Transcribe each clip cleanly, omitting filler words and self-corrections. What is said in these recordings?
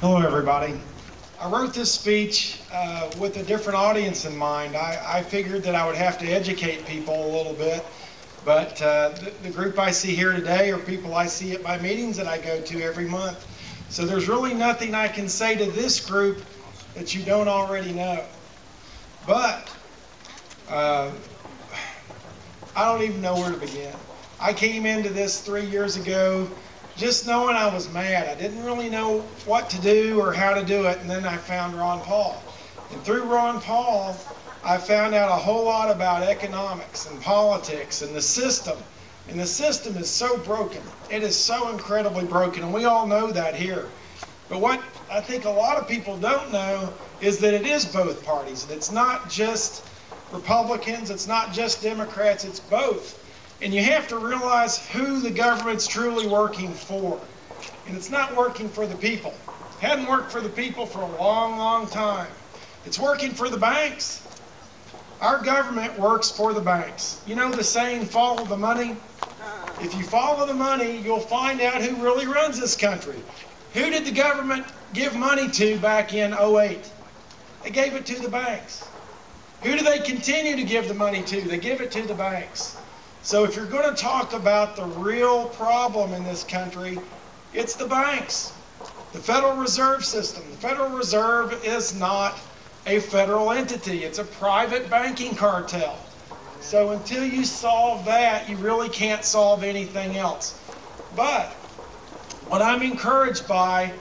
Hello, everybody. I wrote this speech with a different audience in mind. I figured that I would have to educate people a little bit, but the group I see here today are people I see at my meetings that I go to every month. So there's really nothing I can say to this group that you don't already know. But I don't even know where to begin. I came into this 3 years ago just knowing I was mad. I didn't really know what to do or how to do it, and then I found Ron Paul. And through Ron Paul, I found out a whole lot about economics and politics and the system. And the system is so broken. It is so incredibly broken, and we all know that here. But what I think a lot of people don't know is that it is both parties. It's not just Republicans, it's not just Democrats, it's both. And you have to realize who the government's truly working for. And it's not working for the people. It hadn't worked for the people for a long, long time. It's working for the banks. Our government works for the banks. You know the saying, follow the money? If you follow the money, you'll find out who really runs this country. Who did the government give money to back in 2008? They gave it to the banks. Who do they continue to give the money to? They give it to the banks. So if you're going to talk about the real problem in this country, it's the banks. The Federal Reserve System. The Federal Reserve is not a federal entity. It's a private banking cartel. So until you solve that, you really can't solve anything else. But what I'm encouraged by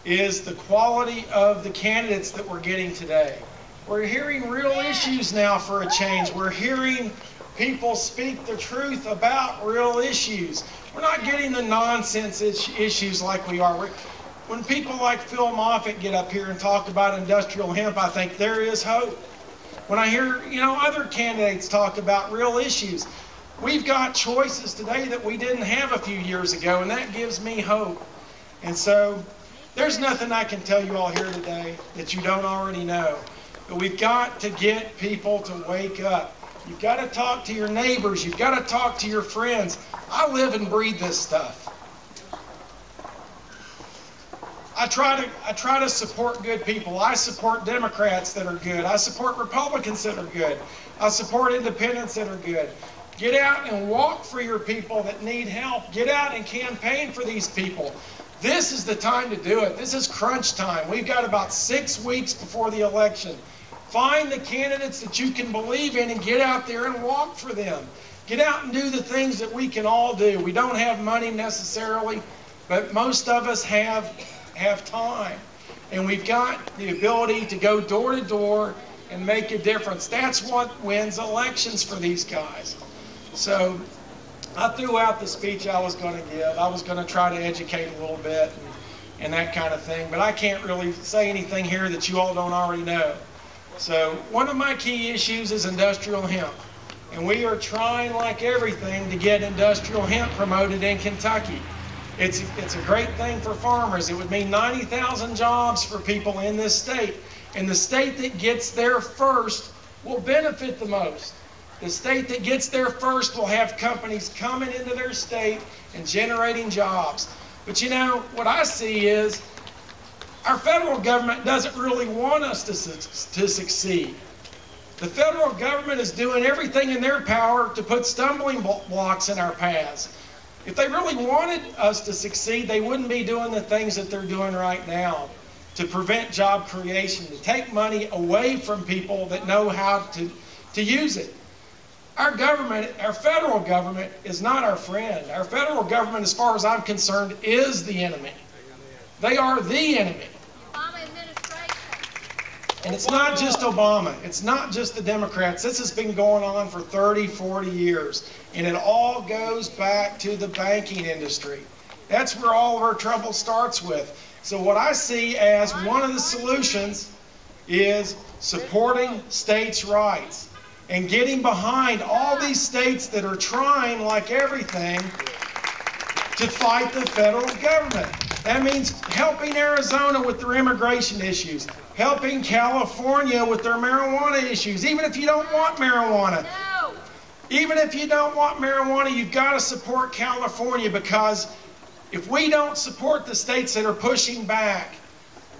is the quality of the candidates that we're getting today. We're hearing real issues now for a change. We're hearing people speak the truth about real issues. We're not getting the nonsense issues like we are. When people like Phil Moffitt get up here and talk about industrial hemp, I think there is hope. When I hear, other candidates talk about real issues, we've got choices today that we didn't have a few years ago, and that gives me hope. And so there's nothing I can tell you all here today that you don't already know. But we've got to get people to wake up. You've got to talk to your neighbors. You've got to talk to your friends. I live and breathe this stuff. I try to support good people. I support Democrats that are good. I support Republicans that are good. I support independents that are good. Get out and walk for your people that need help. Get out and campaign for these people. This is the time to do it. This is crunch time. We've got about 6 weeks before the election. Find the candidates that you can believe in and get out there and walk for them. Get out and do the things that we can all do. We don't have money necessarily, but most of us have time. And we've got the ability to go door to door and make a difference. That's what wins elections for these guys. So I threw out the speech I was going to give. I was going to try to educate a little bit and that kind of thing, but I can't really say anything here that you all don't already know. So one of my key issues is industrial hemp. And we are trying, like everything, to get industrial hemp promoted in Kentucky. It's a great thing for farmers. It would mean 90,000 jobs for people in this state. And the state that gets there first will benefit the most. The state that gets there first will have companies coming into their state and generating jobs. But what I see is our federal government doesn't really want us to succeed. The federal government is doing everything in their power to put stumbling blocks in our paths. If they really wanted us to succeed, they wouldn't be doing the things that they're doing right now to prevent job creation, to take money away from people that know how to use it. Our government, our federal government, is not our friend. Our federal government, as far as I'm concerned, is the enemy. They are the enemy. And it's not just Obama. It's not just the Democrats. This has been going on for 30, 40 years. And it all goes back to the banking industry. That's where all of our trouble starts with. So what I see as one of the solutions is supporting states' rights and getting behind all these states that are trying, like everything, to fight the federal government. That means helping Arizona with their immigration issues, helping California with their marijuana issues, even if you don't want marijuana. No. Even if you don't want marijuana, you've got to support California, because if we don't support the states that are pushing back,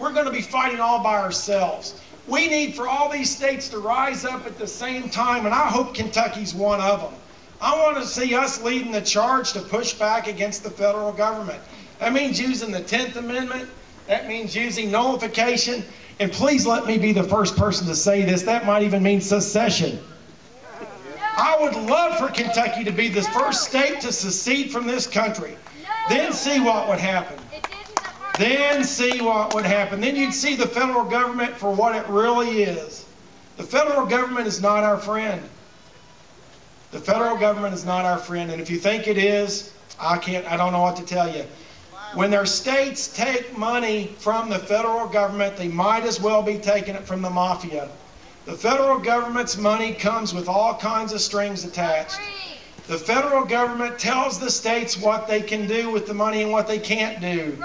we're going to be fighting all by ourselves. We need for all these states to rise up at the same time, and I hope Kentucky's one of them. I want to see us leading the charge to push back against the federal government. That means using the 10th Amendment. That means using nullification. And please let me be the first person to say this. That might even mean secession. I would love for Kentucky to be the first state to secede from this country. Then see what would happen. Then see what would happen. Then you'd see the federal government for what it really is. The federal government is not our friend. The federal government is not our friend. And if you think it is, I don't know what to tell you. When their states take money from the federal government, they might as well be taking it from the mafia. The federal government's money comes with all kinds of strings attached. The federal government tells the states what they can do with the money and what they can't do.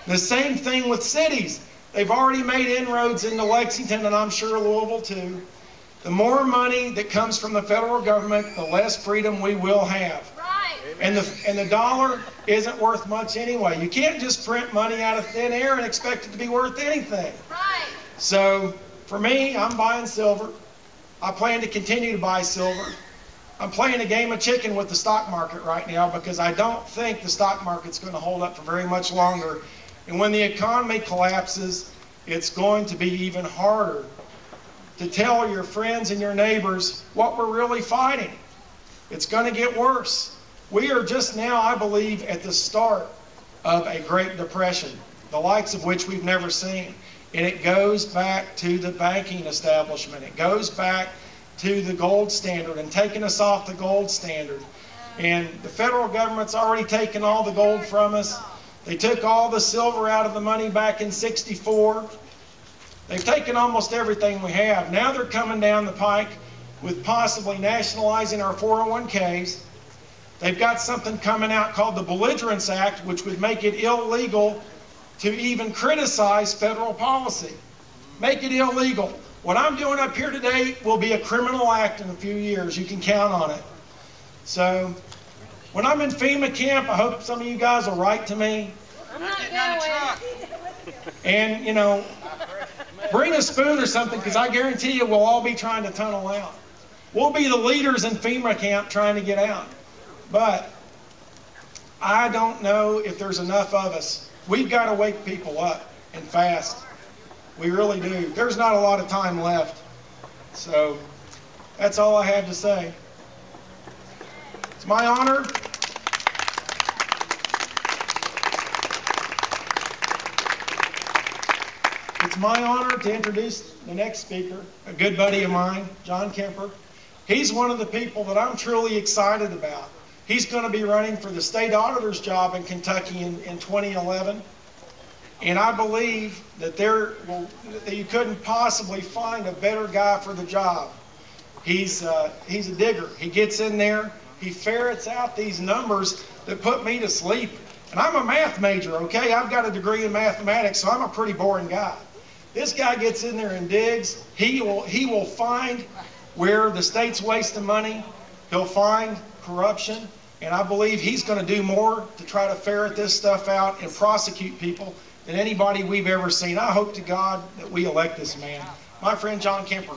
The same thing with cities. They've already made inroads into Lexington, and I'm sure Louisville too. The more money that comes from the federal government, the less freedom we will have. And the dollar isn't worth much anyway. You can't just print money out of thin air and expect it to be worth anything. So for me, I'm buying silver. I plan to continue to buy silver. I'm playing a game of chicken with the stock market right now because I don't think the stock market's going to hold up for very much longer. And when the economy collapses, it's going to be even harder to tell your friends and your neighbors what we're really fighting. It's going to get worse. We are just now, I believe, at the start of a Great Depression, the likes of which we've never seen. And it goes back to the banking establishment. It goes back to the gold standard and taking us off the gold standard. And the federal government's already taken all the gold from us. They took all the silver out of the money back in '64. They've taken almost everything we have. Now they're coming down the pike with possibly nationalizing our 401ks. They've got something coming out called the Belligerence Act, which would make it illegal to even criticize federal policy. Make it illegal. What I'm doing up here today will be a criminal act in a few years. You can count on it. So when I'm in FEMA camp, I hope some of you guys will write to me. I'm not going. And, you know, bring a spoon or something, because I guarantee you we'll all be trying to tunnel out. We'll be the leaders in FEMA camp trying to get out. But I don't know if there's enough of us. We've got to wake people up and fast. We really do. There's not a lot of time left. So that's all I have to say. It's my honor. It's my honor to introduce the next speaker, a good buddy of mine, John Kemper. He's one of the people that I'm truly excited about. He's going to be running for the state auditor's job in Kentucky in 2011. And I believe that that you couldn't possibly find a better guy for the job. He's a digger. He gets in there, he ferrets out these numbers that put me to sleep. And I'm a math major, okay? I've got a degree in mathematics, so I'm a pretty boring guy. This guy gets in there and digs. He will find where the state's wasting money. He'll find corruption. And I believe he's going to do more to try to ferret this stuff out and prosecute people than anybody we've ever seen. I hope to God that we elect this man. My friend John Kemper.